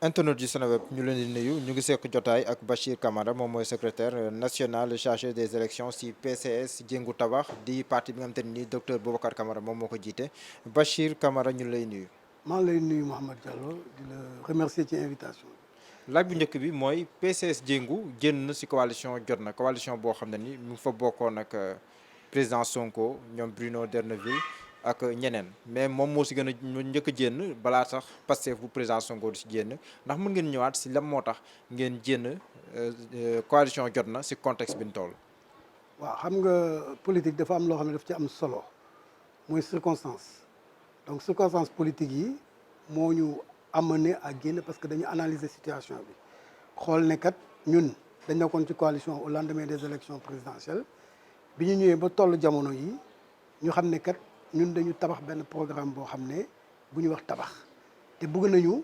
Internet du Seneweb ñu leen di nuyu ñu ngi sekk jotaay ak Bachir Camara moom mooy secrétaire national chargé des élections ci PCS Jëngu Tabax di parti bi nga xamante ni docteur Boubacar Camara moom moo ko jiite Bachir Camara ñu lay nuyu. maa ngi lay nuyu Mouhamed Diallo di la remercier ci invitation bi. laaj bu njëkk bi mooy PCS Jëngu génn ci coalition jot na coalition boo xam ne ni mu ngi fa bokkoon ak président Sonko ñoom Bruno D'erneville ak ñeneen mais moom moo ci gën a njëkk a génn balaa sax Pastef bu président Sonko di ci génn ndax mën ngeen ñëwaat ci lan moo tax ngeen génn coalition jot na ci contexte bi ñu toll. waaw xam nga politique dafa am loo xam ne daf ci am solo mooy circonstance donc circonstance politique yi moo ñu amené à génn parce que dañu analyser situation bi xool ne kat ñun dañ nekkoon ci coalition au lendemain des élections présidentielles bi ñu ñëwee ba toll jamono yi ñu xam ne kat ñun dañu tabax benn programme boo xam ne bu ñu wax tabax te bëgg nañu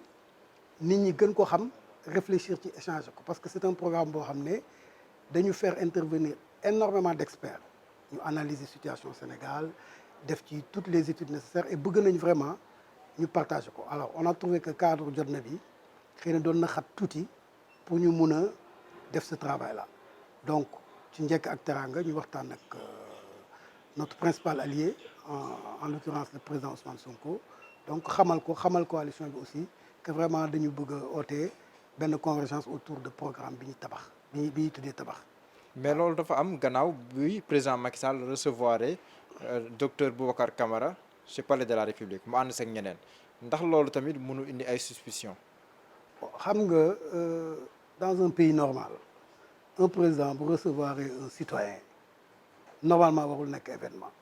nit ñi gën ko xam réfléchir ci échanger ko parce que c'est un programme boo xam ne dañu faire intervenir énormément d'experts ñu analyser situation Sénégal def ci toutes les études nécessaires et bëgg nañ vraiment ñu partager ko alors on a trouvé que cadre jot na bi xëy na doon na xat tuuti pour ñu mun a def ce travail là donc ci njëkk ak teraanga ñu waxtaan ak notre principal allié en l'occurrence le président Ousmane Sonko donc xamal coalition bi aussi que vraiment dañu bëgg a oote benn convergence autour de programme bi ñu tabax bi ñuy tuddee tabax. mais loolu dafa am gannaaw bi président Macky Sall recevoir docteur Boubacar Camara ci palais de la République mu ànd seeg ñeneen ndax loolu tamit mënu indi ay suspicion. xam nga dans un pays normal un président bu recevoir un citoyen normalement warul nekk événement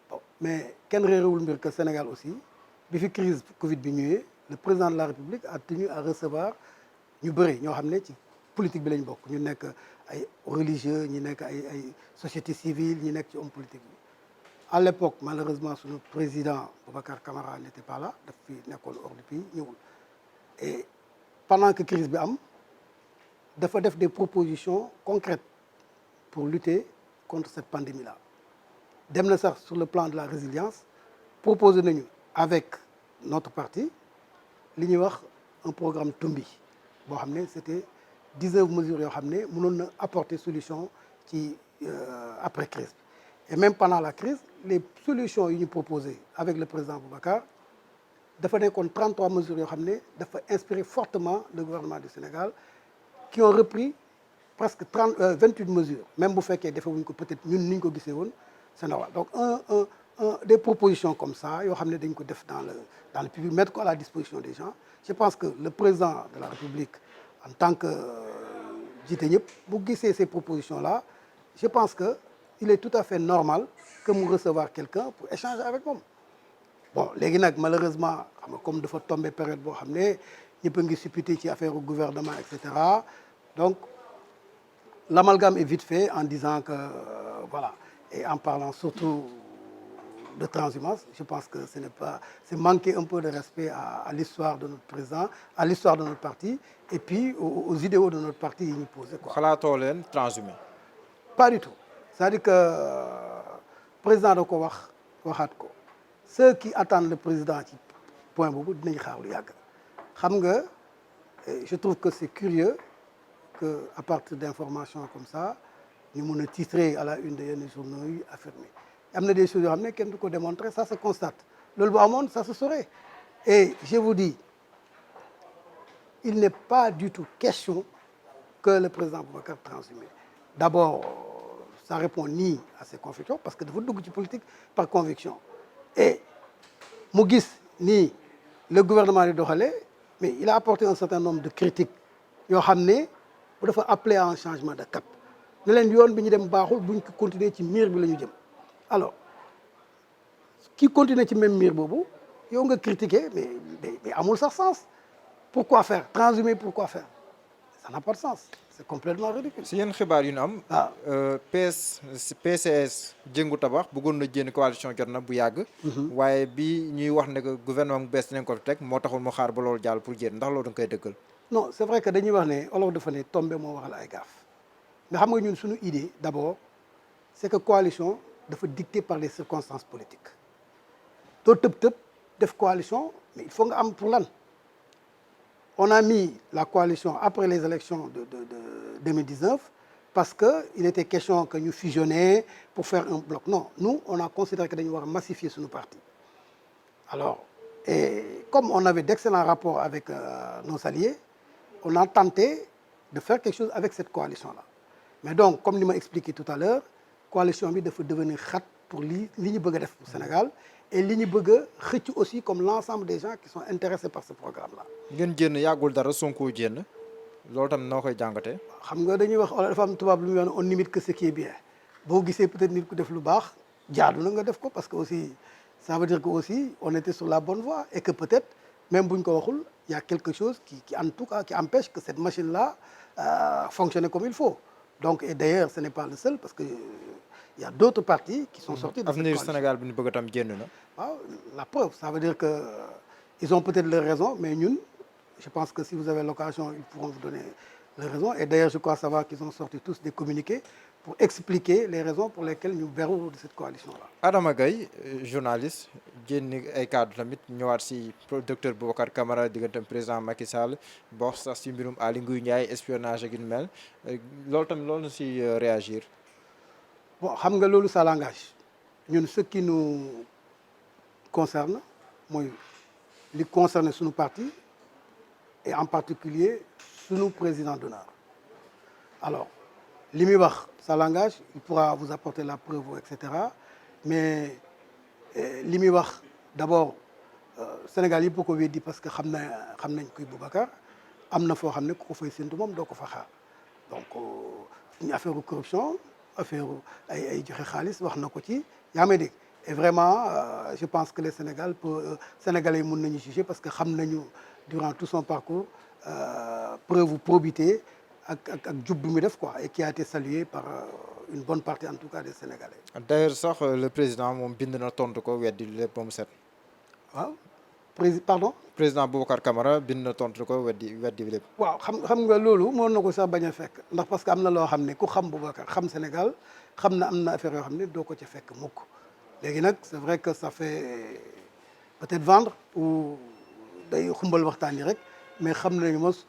bon mais kenn réerewul mbir que Sénégal aussi bi fi crise Covid bi ñëwee le président de la République a tenu à recevoir ñu bëri ñoo xam ne ci politique bi lañ bokk ñu nekk ay religieux ñi nekk ay société civile ñi nekk ci homme politique bi à l'époque malheureusement suñu président Boubacar Camara n'était pas là daf fi nekkoon hors du pays ñëwul et pendant que crise bi am dafa def des propositions concrètes pour lutter contre cette pandémie là dem na sax sur le plan de la résilience proposé nañu avec notre parti li ñuy wax un programme Tumbi boo xam ne c'était 19 mesures yoo xam ne mënoon na apporter solution ci après crise bi et même pendant la crise les solutions yi ñu proposé avec le président Boubacar dafa nekkoon 33 mesures yoo xam ne dafa inspiré fortement le gouvernement du Sénégal qui ont repris presque 28 mesures même bu fekkee defewuñ ko peut-être ñun ni ñu ko gisee woon c'est normal donc des propositions comme ça yoo xam ne dañ ko def dans le public mettre ko à la disposition des gens je pense que le président de la République en tant que jiite ñëpp bu gisee ces propositions là je pense que il est tout à fait normal que mu recevoir quelqu'un pour échanger avec moom bon léegi nag malheureusement xam nga comme dafa tombé période boo xam ne ñëpp a ngi supputé ci affaire gouvernement et cetera donc l'amalgame est vite fait en disant que voilà et en parlant surtout de transhumance je pense que c'est manquer un peu de respect à l'histoire de notre président à l'histoire de notre parti et puis aux idéaux de notre parti yi ñu posé quoi. xalaatoo leen transhumé. pas du tout c'est-à-dire que président da ko waxaat ko ceux qui attendent le président ci point boobu dinañ xaar lu yàgg xam nga je trouve que c'est curieux que à partir d'informations comme ça ñu mun a titrer à la une de yenn journaux yi affirmer am na des choses yoo xam ne kenn du ko démontrer ça se constate loolu bu amoon ça se saurait et je vous dis il n'est pas du tout question que le président Boubacar transhumé d'abord ça répond ni à ses convictions parce que dafa dugg ci politique par conviction et mu gis ni le gouvernement di doxalee mais il a apporté un certain nombre de critiques yoo xam ne bu dafa appeler à un changement de cap ne leen yoon bi ñu dem baaxul buñ ko continuer ci miir bi la ñu jëm alors ki continuer ci même miir boobu yow nga critiquer mais amul sax sens pourquoi faire transhumer pourquoi faire ça n'a pas de sens c'est complètement ridicule. si yenn xibaar yu ñu am. PCS Jëngu Tabax bëggoon na jénn coalition jot na bu yàgg. waaye bi ñuy wax ne que gouvernement bu bees dinañ ko fi teg moo taxul mu xaar ba loolu jàll pour jénn ndax loolu da nga koy dëggal. non c'est vrai que dañuy wax ne olof dafa ne tombé moo waxal ay gaaf nga xam nga ñun suñu idée d'abord c'est que coalition dafa dictée par les circonstances politiques doo tëb def coalition mais il faut nga am pour lan on a mis la coalition après les élections de 2019 parce qu'il était question que nous fusionnions pour faire un bloc. Non, nous, on a considéré que nous devions massifier sur nos partis. Alors, et comme on avait d'excellents rapports avec nos alliés, on a tenté de faire quelque chose avec cette coalition-là. Mais donc, comme il m'a expliqué tout à l'heure, la coalition doit devenir khat pour l'Union pour le Sénégal et l'Union aussi comme l'ensemble des gens qui sont intéressés par ce programme-là. ngeen génn yàggul dara Sonko génn loolu tam noo koy jàngatee. xam nga dañuy wax dafa am tubaab lu muy wax on limite que ce qui est bien boo gisee peut-être nit ku def lu baax jaadu na nga def ko parce que aussi ça veut dire que aussi on était sur la bonne voie et que peut-être même buñ ko waxul il y a quelque chose qui en tout cas qui empêche que cette machine-là fonctionne comme il faut. Donc et d'ailleurs ce n'est pas le seul parce que il y a d'autres partis qui sont sortis de cette coalition. Avenir Sénégal bi ñu bëgg tam génn na. waaw la preuve ça veut dire que ils ont peut-être leur raison mais ñun je pense que si vous avez l'occasion ils pourront vous donner les raisons et d'ailleurs je crois savoir qu'ils ont sorti tous des communiqués pour expliquer les raisons pour lesquelles ñu beru de cette coalition-là. Adama Gaye journaliste génn ay cadre tamit ñëwaat si docteur Boubacar Camara digganteem président Macky Sall ba wax sax si mbirum Aly Ngouille Ndiaye espionnage ak yu mel loolu tamit loolu na si réagir. Bon xam nga loolu ça l'engage ñun ce qui nous concerne mooy li concerne suñu parti et en particulier suñu président d'honneur. Alors li muy wax ça l'engage il pourra vous apporter la preuve etc. mais li muy wax d'abord Sénégal yëpp ko weddi parce que xam nañ kuy Boubacar am na foo xam ne ku ko fay séntu moom doo ko fa xaar donc ñu affaire corruption affaire ay joxe xaalis wax na ko ci yaa may dégg et vraiment je pense que les Sénégalais yi mën nañu juger parce que xam nañu durant tout son parcours preuve probité ak jub bi mu def quoi et qui a été salué par une bonne partie en tout cas des Sénégalais. D'ailleurs sax le président moom bind na tontu ko weddi lépp ba mu set. waaw pardon. président Boubacar Camara bind na tontu ko weddi lépp. waaw xam nga loolu mën na ko sax bañ a fekk ndax parce que am na loo xam ne ku xam Boubacar xam Sénégal xam na am na affaire yoo xam ne doo ko ca fekk mukk léegi nag c'est vrai que ça fait peut-être vendre ou day xumbal waxtaan yi rek mais xam nañu mos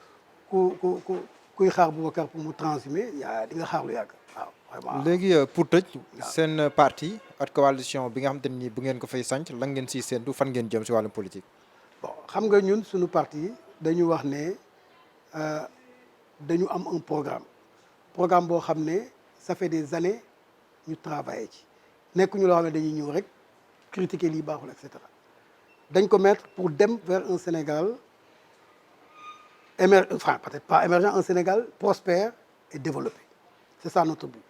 kuy xaar Boubacar pour mu transhumer yaa di nga xaar lu yàgg waaw vraiment. léegi pour tëj seen parti ak coalition bi nga xamante ni bu ngeen ko fay sanc lan ngeen siy séentu fan ngeen jëm si wàllum politique. bon xam nga ñun suñu parti dañu wax ne dañu am un programme boo xam ne ça fait des années ñu travaillé ci nekkuñu loo xam ne dañuy ñëw rek critiquer lii baaxul et cetera dañ ko mettre pour dem vers un Sénégal enfin peut-être pas émergent, un Sénégal prospère et développé c'est ça notre but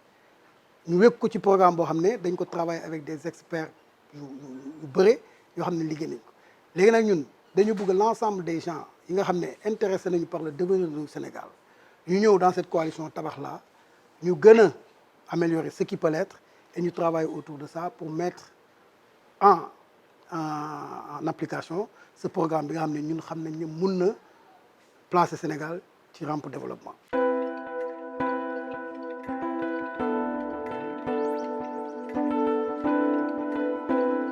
ñu wékk ko ci programme boo xam ne dañ ko travailler avec des experts yu bëre yoo xam ne liggéey nañ ko léegi nag ñun dañu bëgg l'ensemble des gens yi nga xam ne intéressé nañu par le devenir du Sénégal ñu ñëw dans cette coalition tabax là ñu gën a améliorer ce qui peut l'être et ñu travailler autour de ça pour mettre en application ce programme bi nga xam ne ñun xam nañ ne mun na placer Sénégal ci rampe développement.